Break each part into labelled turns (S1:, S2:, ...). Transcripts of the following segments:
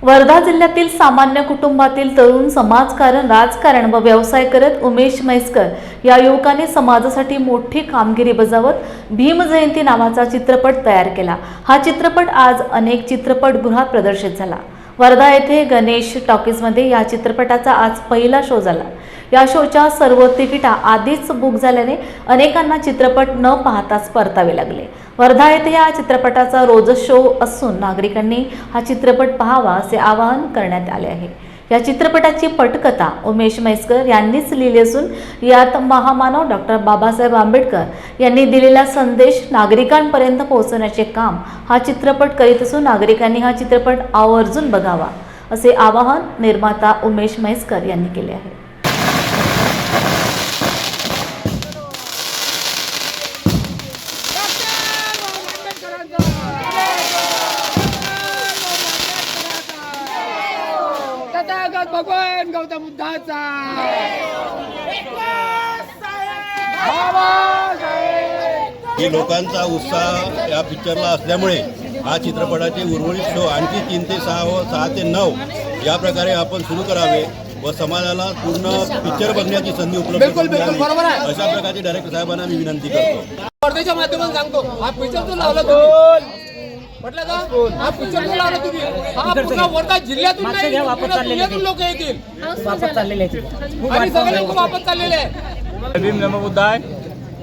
S1: वर्धा जिल्ह्यातील सामान्य कुटुंबातील तरुण समाजकारण, राजकारण व व्यवसाय करत उमेश म्हैसकर या युवकाने समाजासाठी मोठी कामगिरी बजावत भीम जयंती नावाचा चित्रपट तयार केला। हा चित्रपट आज अनेक चित्रपटगृहात प्रदर्शित झाला। वर्धा येथे गणेश टॉकीजमध्ये या चित्रपटाचा आज पहिला शो झाला। या शोच्या सर्व तिकिटा आधीच बुक झाल्याने अनेकांना चित्रपट न पाहताच परतावे लागले। वर्धा येथे या चित्रपटाचा रोजच शो असून नागरिकांनी हा चित्रपट पाहावा असे आवाहन करण्यात आले आहे। या चित्रपटाची पटकथा उमेश म्हैसकर यांनीच लिहिली असून यात महामानव डॉक्टर बाबासाहेब आंबेडकर यांनी दिलेला संदेश नागरिकांपर्यंत पोहोचवण्याचे काम हा चित्रपट करीत असून नागरिकांनी हा चित्रपट आवर्जून बघावा असे आवाहन निर्माता उमेश म्हैसकर यांनी केले आहे।
S2: भगवान गौतम बुद्धाचा
S3: ही लोकांचा उत्साह या पिक्चरला असल्यामुळे हा चित्रपटाचे उर्वरित शो आणखी 3 ते 6 व 6 ते 9 या प्रकारे आपण सुरू करावे व समाजाला पूर्ण पिक्चर बघण्याची संधी उपलब्ध करून द्यावी अशा प्रकारचे डायरेक्टर साहेबांना मी विनंती करतो।
S2: स्पर्धेच्या माध्यमातून सांगतो, हा पिक्चर तू लावला तुम्ही म्हटलं का? हा पिक्चर तू लावला तुम्ही, हा पूर्ण वर्धा जिल्ह्यातून नाही दुनियातून लोक येतील,
S4: वापस चाललेले
S2: आणि सगळे लोक वापस चाललेले आहे।
S5: भीम नमोबुद्धाय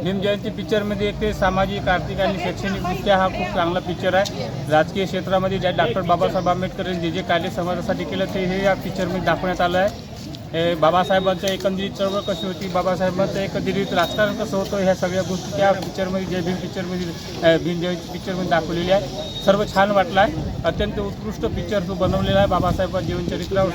S5: भीम जयंती पिक्चरमध्ये एक ते सामाजिक, आर्थिक आणि शैक्षणिकदृष्ट्या हा खूप चांगला पिक्चर आहे। राजकीय क्षेत्रामध्ये ज्या डॉक्टर बाबासाहेब आंबेडकर यांनी जे कार्य समाजासाठी केलं ते हे या पिक्चरमध्ये दाखवण्यात आलं आहे। हे बाबासाहेबांच्या एकंदरीत चळवळ कशी होती, बाबासाहेबांचं एकंदरीत राजकारण कसं होतं, ह्या सगळ्या गोष्टी त्या पिक्चरमध्ये जय भीम पिक्चरमध्ये भीम जयंती पिक्चरमध्ये दाखवलेली आहे। सर्व छान वाटलं आहे। अत्यंत उत्कृष्ट पिक्चर तो बनवलेला आहे। बाबासाहेबांच्या जीवनचरित्रावर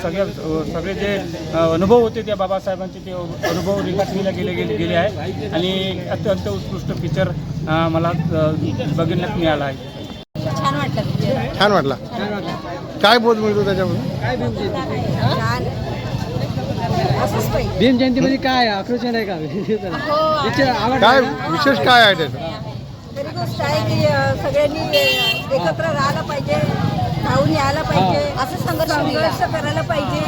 S5: सगळे जे अनुभव होते त्या बाबासाहेबांचे ते अनुभव रेखाटलेले गेले आहे आणि अत्यंत उत्कृष्ट पिक्चर मला बघण्यात मिळाला आहे।
S4: छान वाटलं
S6: छान वाटला। काय बोध मिळतो त्याच्यामध्ये?
S4: काय
S7: भीम जयंतीमध्ये काय आकर्षण आहे का?
S6: काय विशेष काय आहे त्याचं?
S4: खरी गोष्ट आहे की सगळ्यांनी एकत्र राहायला पाहिजे, धावून यायला पाहिजे, असं संघर्ष करायला पाहिजे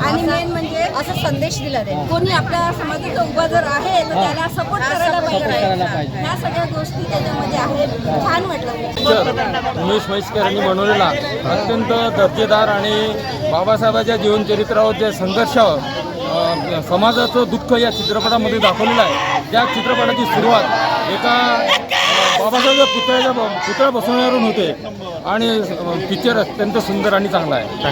S4: आणि मेन म्हणजे असा संदेश दिला जाईल। कोणी आपल्या समाजाचा उभा जर आहे तर त्याला सपोर्ट करायला पाहिजे। ह्या सगळ्या गोष्टी त्याच्यामध्ये आहेत। छान वाटलं।
S5: उमेश म्हैसकर यांनी बनवलेला अत्यंत दर्जेदार आणि बाबासाहेबांच्या जीवनचरित्रावर जे संघर्ष समाजाचं दुःख या चित्रपटामध्ये दाखवलेलं आहे। त्या चित्रपटाची सुरुवात एका बाबासाहेब पुतळा बसवण्यावरून होते आणि पिक्चर अत्यंत सुंदर आणि चांगला आहे।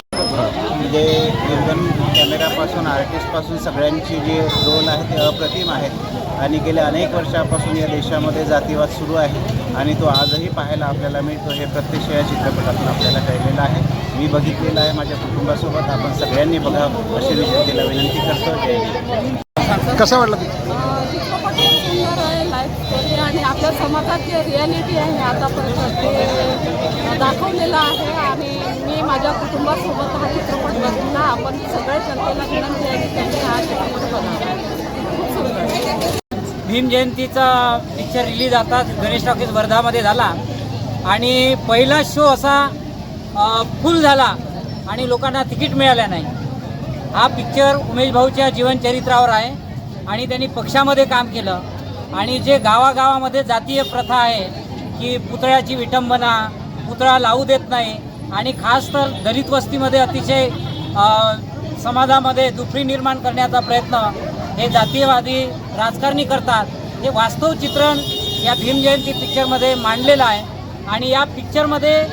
S8: म्हणजे निर्गन कॅमेरापासून आर्टिस्टपासून सगळ्यांची जे रोल आहे ते अप्रतिम आहेत आणि गेल्या अनेक वर्षापासून या देशामध्ये जातीवाद सुरू आहे आणि तो आजही पाहायला आपल्याला मिळतो। हे प्रत्यक्ष या चित्रपटातून आपल्याला कळलेलं आहे। मी बघितलेलं आहे माझ्या कुटुंबासोबत। आपण सगळ्यांनी बघावं अशी विनंतीला विनंती करतो। जय हिंद।
S6: कसा वाटला?
S9: सुंदर आहे लाईफ स्टोरी आणि आपल्या समाजात जे रिॲलिटी आहे आतापर्यंत ते दाखवलेलं आहे आणि मी माझ्या कुटुंबासोबत हा चित्रपट बघितला। आपण सगळ्या जनतेला विनंती आहे की त्यांनी हा चित्रपट बघावा। खूप सुंदर।
S4: भीम जयंतीचा पिक्चर रिलीज आता गणेश टॉकीज वर्धामध्ये झाला आणि पहिला शो असा फुल झाला आणि लोकांना तिकीट मिळालं नाही। हा पिक्चर उमेश भाऊच्या जीवनचरित्रावर आहे आणि त्यांनी पक्षामध्ये काम केलं आणि जे गावागावामध्ये जातीय प्रथा आहे की पुतळ्याची विटंबना, पुतळा लावू देत नाही आणि खास तर दलित वस्तीमध्ये अतिशय समाजामध्ये दुफळी निर्माण करण्याचा प्रयत्न हे जातीयवादी राजकारणी करतात, हे वास्तव चित्रण या भीम जयंती पिक्चरमध्ये मांडलेलं आहे आणि या पिक्चरमध्ये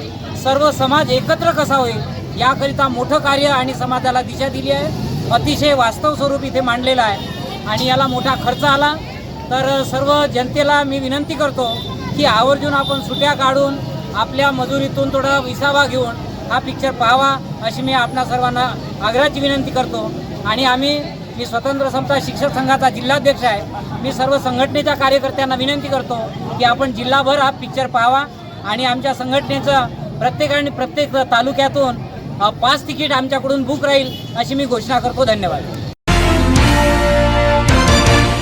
S4: सर्व समाज एकत्र कसा होईल याकरिता मोठं कार्य आणि समाजाला दिशा दिली आहे। अतिशय वास्तव स्वरूप इथे मांडलेलं आहे आणि याला मोठा खर्च आला। तर सर्व जनतेला मी विनंती करतो की आवर्जून आपण सुट्या काढून आपल्या मजुरीतून थोडा विसावा घेऊन हा पिक्चर पाहावा अशी मी आपणा सर्वांना आग्रहाची विनंती करतो। आणि मी स्वतंत्र समता शिक्षक संघाचा जिल्हाध्यक्ष आहे। मी सर्व संघटनेच्या कार्यकर्त्यांना विनंती करतो की आपण जिल्हाभर हा पिक्चर पाहावा आणि आमच्या संघटनेचं प्रत्येक तालुक्यातून 5 तिकीट आमच्याकडून बुक राहील अशी मी घोषणा करतो। धन्यवाद।